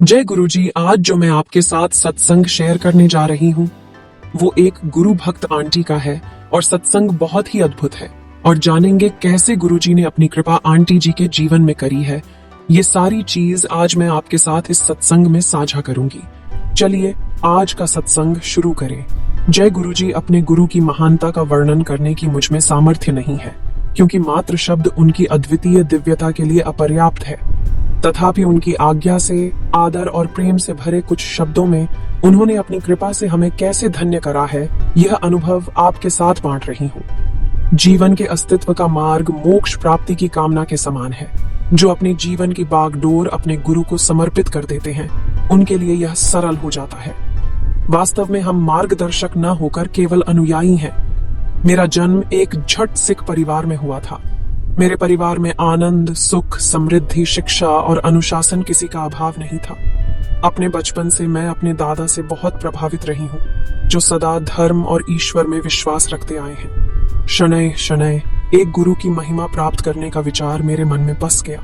जय गुरुजी। आज जो मैं आपके साथ सत्संग शेयर करने जा रही हूँ वो एक गुरु भक्त आंटी का है और सत्संग बहुत ही अद्भुत है और जानेंगे कैसे गुरुजी ने अपनी कृपा आंटी जी के जीवन में करी है। ये सारी चीज आज मैं आपके साथ इस सत्संग में साझा करूंगी। चलिए आज का सत्संग शुरू करें। जय गुरुजी। अपने गुरु की महानता का वर्णन करने की मुझ में सामर्थ्य नहीं है क्योंकि मात्र शब्द उनकी अद्वितीय दिव्यता के लिए अपर्याप्त है। तथापि उनकी आज्ञा से आदर और प्रेम से भरे कुछ शब्दों में उन्होंने अपनी कृपा से हमें कैसे धन्य करा है, यह अनुभव आपके साथ बांट रही हूँ। जीवन के अस्तित्व का मार्ग मोक्ष प्राप्ति की कामना के समान है। जो अपने जीवन की बागडोर अपने गुरु को समर्पित कर देते हैं उनके लिए यह सरल हो जाता है। वास्तव में हम मार्गदर्शक न होकर केवल अनुयायी हैं। मेरा जन्म एक झट सिख परिवार में हुआ था। मेरे परिवार में आनंद, सुख, समृद्धि, शिक्षा और अनुशासन किसी का अभाव नहीं था। अपने बचपन से मैं अपने दादा से बहुत प्रभावित रही हूँ, जो सदा धर्म और ईश्वर में विश्वास रखते आए हैं। शनय शनय एक गुरु की महिमा प्राप्त करने का विचार मेरे मन में बस गया।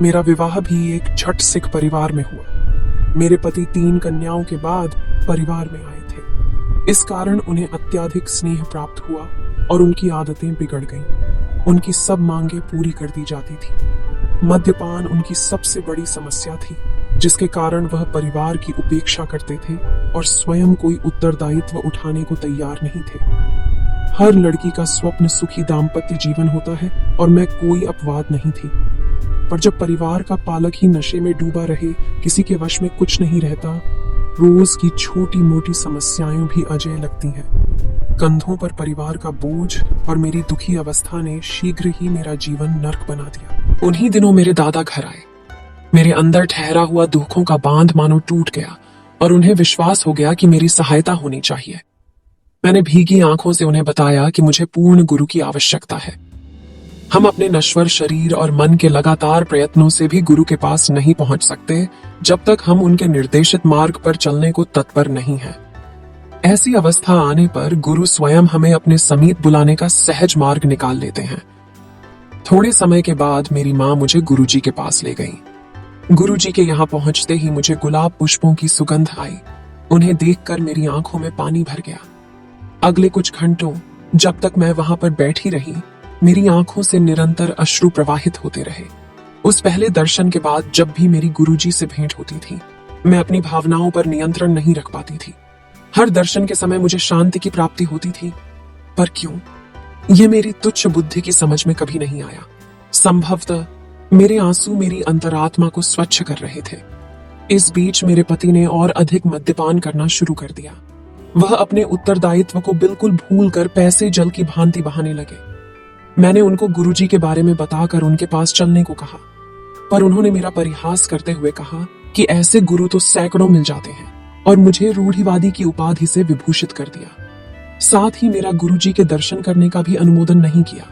मेरा विवाह भी एक झट सिख परिवार में हुआ। मेरे पति 3 कन्याओं के बाद परिवार में आए थे। इस कारण उन्हें अत्यधिक स्नेह प्राप्त हुआ और उनकी आदतें बिगड़ गईं। उनकी सब मांगे पूरी कर दी जाती थी। मद्यपान उनकी सबसे बड़ी समस्या थी, जिसके कारण वह परिवार की उपेक्षा करते थे और स्वयं कोई उत्तरदायित्व उठाने को तैयार नहीं थे। हर लड़की का स्वप्न सुखी दाम्पत्य जीवन होता है और मैं कोई अपवाद नहीं थी। पर जब परिवार का पालक ही नशे में डूबा रहे, किसी के वश में कुछ नहीं रहता, रोज की छोटी मोटी समस्याएं भी अजय लगती हैं। कंधों पर परिवार का बोझ और मेरी दुखी अवस्था ने शीघ्र ही मेरा जीवन नर्क बना दिया। उन्हीं दिनों मेरे दादा घर आए। मेरे अंदर ठहरा हुआ दुखों का बांध मानो टूट गया और उन्हें विश्वास हो गया कि मेरी सहायता होनी चाहिए। मैंने भीगी आंखों से उन्हें बताया कि मुझे पूर्ण गुरु की आवश्यकता है। हम अपने नश्वर शरीर और मन के लगातार प्रयत्नों से भी गुरु के पास नहीं पहुंच सकते जब तक हम उनके निर्देशित मार्ग पर चलने को तत्पर नहीं हैं। ऐसी अवस्था आने पर गुरु स्वयं हमें अपने समीप बुलाने का सहज मार्ग निकाल लेते हैं। थोड़े समय के बाद मेरी माँ मुझे गुरुजी के पास ले गई। गुरुजी के यहाँ पहुंचते ही मुझे गुलाब पुष्पों की सुगंध आई। उन्हें देखकर मेरी आंखों में पानी भर गया। अगले कुछ घंटों जब तक मैं वहां पर बैठी रही, मेरी आंखों से निरंतर अश्रु प्रवाहित होते रहे। उस पहले दर्शन के बाद जब भी मेरी गुरुजी से भेंट होती थी, मैं अपनी भावनाओं पर नियंत्रण नहीं रख पाती थी। हर दर्शन के समय मुझे शांति की प्राप्ति होती थी, पर क्यों? यह मेरी तुच्छ बुद्धि की समझ में कभी नहीं आया। संभवतः मेरे आंसू मेरी अंतरात्मा को स्वच्छ कर रहे थे। इस बीच मेरे पति ने और अधिक मद्यपान करना शुरू कर दिया। वह अपने उत्तरदायित्व को बिल्कुल भूलकर पैसे जल की भांति बहाने लगे। मैंने उनको गुरुजी के बारे में बताकर उनके पास चलने को कहा, पर उन्होंने मेरा परिहास करते हुए कहा कि ऐसे गुरु तो सैकड़ों मिल जाते हैं और मुझे रूढ़िवादी की उपाधि से विभूषित कर दिया। साथ ही मेरा गुरुजी के दर्शन करने का भी अनुमोदन नहीं किया।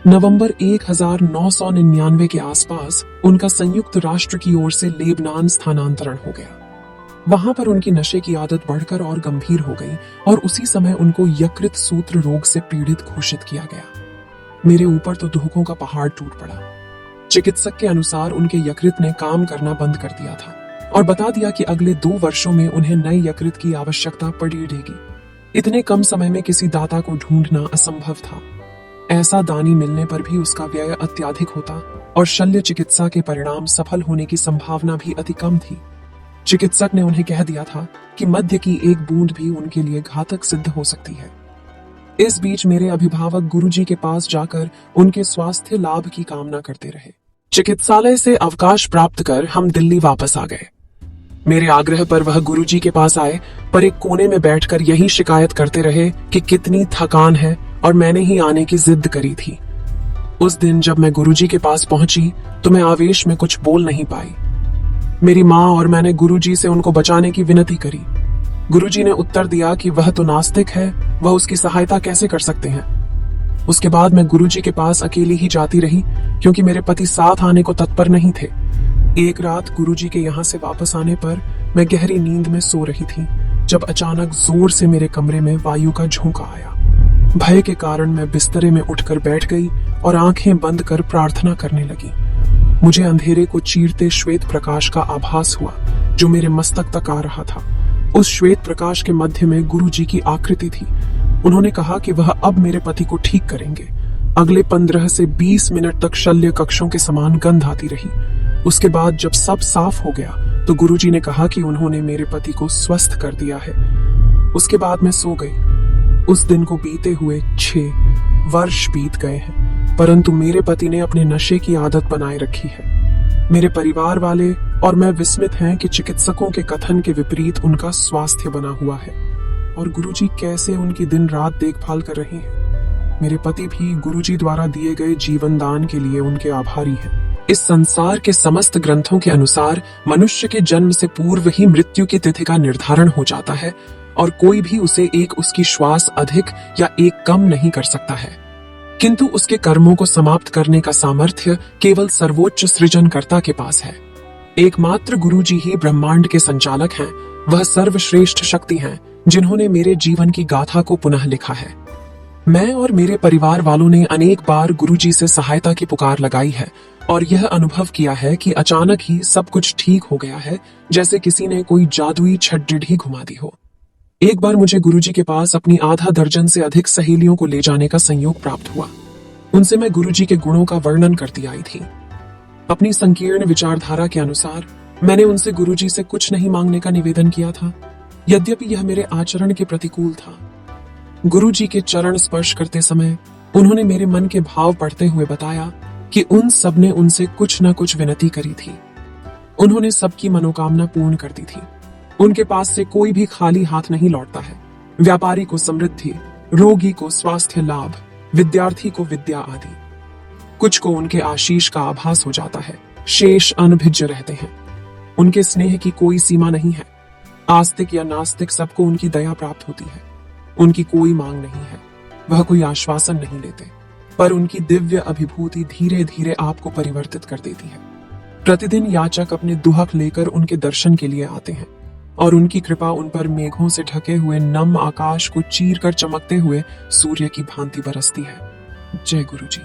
नवंबर 1999 के आसपास उनका संयुक्त राष्ट्र की ओर से लेबनान स्थानांतरण हो गया। वहां पर उनकी नशे की आदत बढ़कर और गंभीर हो गई और उसी समय उनको यकृत सूत्र रोग से पीड़ित घोषित किया गया। मेरे ऊपर तो दुखों का पहाड़ टूट पड़ा। चिकित्सक के अनुसार उनके यकृत ने काम करना बंद कर दिया था और बता दिया कि अगले 2 वर्षों में उन्हें नए यकृत की आवश्यकता पड़ी रहेगी। इतने कम समय में किसी दाता को ढूंढना असंभव था। ऐसा दानी मिलने पर भी उसका व्यय अत्यधिक होता और शल्य चिकित्सा के परिणाम सफल होने की संभावना भी अति कम थी। चिकित्सक ने उन्हें कह दिया था कि मद्य की एक बूंद भी उनके लिए घातक सिद्ध हो सकती है। इस बीच मेरे अभिभावक गुरुजी के पास जाकर उनके स्वास्थ्य लाभ की कामना करते रहे। चिकित्सालय से अवकाश प्राप्त कर हम दिल्ली वापस आ गए। मेरे आग्रह पर वह गुरुजी के पास आए, पर एक कोने में बैठकर यही शिकायत करते रहे कि कितनी थकान है और मैंने ही आने की जिद करी थी। उस दिन जब मैं गुरुजी के पास पहुंची तो मैं आवेश में कुछ बोल नहीं पाई। मेरी माँ और मैंने गुरुजी से उनको बचाने की विनती करी। गुरुजी ने उत्तर दिया कि वह तो नास्तिक है, वह उसकी सहायता कैसे कर सकते हैं। उसके बाद मैं गुरुजी के पास अकेली ही जाती रही क्योंकि मेरे पति साथ आने को तत्पर नहीं थे। एक रात गुरुजी के यहाँ से वापस आने पर मैं गहरी नींद में सो रही थी जब अचानक जोर से मेरे कमरे में वायु का झोंका आया। भय के कारण मैं बिस्तरे में उठकर बैठ गई और आंखें बंद कर प्रार्थना करने लगी। मुझे अंधेरे को चीरते श्वेत प्रकाश का आभास हुआ, जो मेरे मस्तक तक आ रहा था। उस श्वेत प्रकाश के मध्य में गुरुजी की आकृति थी। उन्होंने कहा कि वह अब मेरे पति को ठीक करेंगे। अगले 15 से 20 मिनट तक शल्य कक्षों के समान गंध आती रही। उसके बाद जब सब साफ हो गया तो गुरुजी ने कहा कि उन्होंने मेरे पति को स्वस्थ कर दिया है। उसके बाद मैं सो गई। उस दिन को बीते हुए 6 वर्ष बीत गए हैं, परंतु मेरे पति ने अपने नशे की आदत बनाए रखी है। मेरे परिवार वाले और मैं विस्मित हैं कि चिकित्सकों के कथन के विपरीत उनका स्वास्थ्य बना हुआ है और गुरुजी कैसे उनकी दिन रात देखभाल कर रहे हैं। मेरे पति भी गुरुजी द्वारा दिए गए जीवन दान के लिए उनके आभारी हैं। इस संसार के समस्त ग्रंथों के अनुसार मनुष्य के जन्म से पूर्व ही मृत्यु की तिथि का निर्धारण हो जाता है और कोई भी उसे एक उसकी श्वास अधिक या एक कम नहीं कर सकता है, किंतु उसके कर्मों को समाप्त करने का सामर्थ्य केवल सर्वोच्च सृजनकर्ता के पास है। एकमात्र गुरुजी ही ब्रह्मांड के संचालक हैं। वह सर्वश्रेष्ठ शक्ति हैं जिन्होंने मेरे जीवन की गाथा को पुनः लिखा है। मैं और मेरे परिवार वालों ने अनेक बार गुरुजी से सहायता की पुकार लगाई है और यह अनुभव किया है कि अचानक ही सब कुछ ठीक हो गया है, जैसे किसी ने कोई जादुई छड़ी घुमा दी हो। एक बार मुझे गुरुजी के पास अपनी आधा दर्जन से अधिक सहेलियों को ले जाने का संयोग प्राप्त हुआ। उनसे मैं गुरुजी के गुणों का वर्णन करती आई थी। अपनी संकीर्ण विचारधारा के अनुसार मैंने उनसे गुरुजी से कुछ नहीं मांगने का निवेदन किया था, यद्यपि यह मेरे आचरण के प्रतिकूल था। गुरुजी के चरण स्पर्श करते समय उन्होंने मेरे मन के भाव पढ़ते हुए बताया कि उन सब ने उनसे कुछ न कुछ विनती करी थी। उन्होंने सबकी मनोकामना पूर्ण कर दी थी। उनके पास से कोई भी खाली हाथ नहीं लौटता है। व्यापारी को समृद्धि, रोगी को स्वास्थ्य लाभ, विद्यार्थी को विद्या आदि। कुछ को उनके आशीष का आभास हो जाता है, शेष अनभिज्य रहते हैं। उनके स्नेह की कोई सीमा नहीं है। आस्तिक या नास्तिक सबको उनकी दया प्राप्त होती है। उनकी कोई मांग नहीं है, वह कोई आश्वासन नहीं लेते, पर उनकी दिव्य अभिभूति धीरे धीरे आपको परिवर्तित कर देती है। प्रतिदिन याचक अपने दुहक लेकर उनके दर्शन के लिए आते हैं और उनकी कृपा उन पर मेघों से ढके हुए नम आकाश को चीर कर चमकते हुए सूर्य की भांति बरसती है। जय गुरुजी।